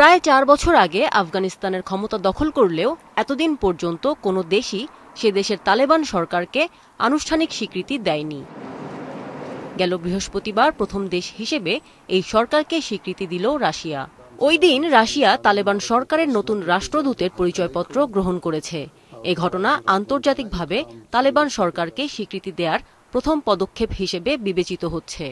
প্রায় 4 বছর আগে আফগানিস্তানের ক্ষমতা দখল করলেও এতদিন পর্যন্ত কোনো দেশই সে দেশের তালেবান সরকারকে আনুষ্ঠানিক স্বীকৃতি দেয়নি। গেল বৃহস্পতিবার প্রথম দেশ হিসেবে এই সরকারকে স্বীকৃতি দিল রাশিয়া। ওই দিন রাশিয়া তালেবান সরকারের নতুন রাষ্ট্রদূতের পরিচয়পত্র গ্রহণ করেছে। এ ঘটনা আন্তর্জাতিকভাবে তালেবান সরকারকে স্বীকৃতি দেওয়ার প্রথম পদক্ষেপ হিসেবে বিবেচিত হচ্ছে।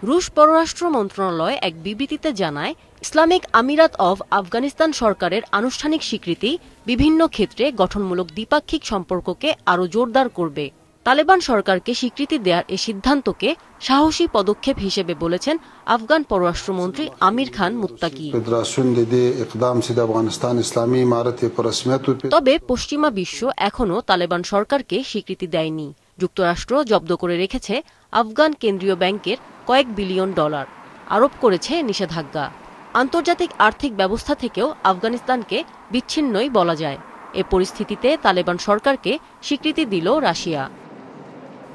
রুশ পররাষ্ট্র মন্ত্রণালয় এক বিবৃতিতে জানায়, ইসলামিক আমিরাত অব আফগানিস্তান সরকারের আনুষ্ঠানিক স্বীকৃতি বিভিন্ন ক্ষেত্রে গঠনমূলক দ্বিপাক্ষিক সম্পর্ককে আরও জোরদার করবে। তালেবান সরকারকে স্বীকৃতি দেওয়ার এ সিদ্ধান্তকে সাহসী পদক্ষেপ হিসেবে বলেছেন আফগান পররাষ্ট্রমন্ত্রী আমির খান মুত্তাকি। তবে পশ্চিমা বিশ্ব এখনও তালেবান সরকারকে স্বীকৃতি দেয়নি। যুক্তরাষ্ট্র জব্দ করে রেখেছে আফগান কেন্দ্রীয় ব্যাংকের কয়েক বিলিয়ন ডলার, আরোপ করেছে নিষেধাজ্ঞা। আন্তর্জাতিক আর্থিক ব্যবস্থা থেকেও আফগানিস্তানকে বিচ্ছিন্নই বলা যায়। এ পরিস্থিতিতে তালেবান সরকারকে স্বীকৃতি দিল রাশিয়া।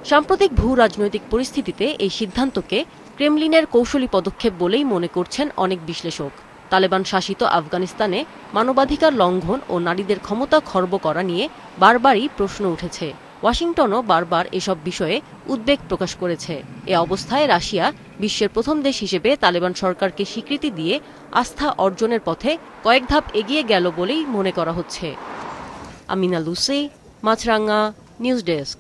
সাম্প্রতিক ভূ রাজনৈতিক পরিস্থিতিতে এই সিদ্ধান্তকে ক্রেমলিনের কৌশলী পদক্ষেপ বলেই মনে করছেন অনেক বিশ্লেষক। তালেবান শাসিত আফগানিস্তানে মানবাধিকার লঙ্ঘন ও নারীদের ক্ষমতা খর্ব করা নিয়ে বারবারই প্রশ্ন উঠেছে। ওয়াশিংটনও বারবার এসব বিষয়ে উদ্বেগ প্রকাশ করেছে। এ অবস্থায় রাশিয়া বিশ্বের প্রথম দেশ হিসেবে তালেবান সরকারকে স্বীকৃতি দিয়ে আস্থা অর্জনের পথে কয়েক ধাপ এগিয়ে গেল বলেই মনে করা হচ্ছে। আমিনা লুসি, মাছরাঙ্গা, নিউজ ডেস্ক।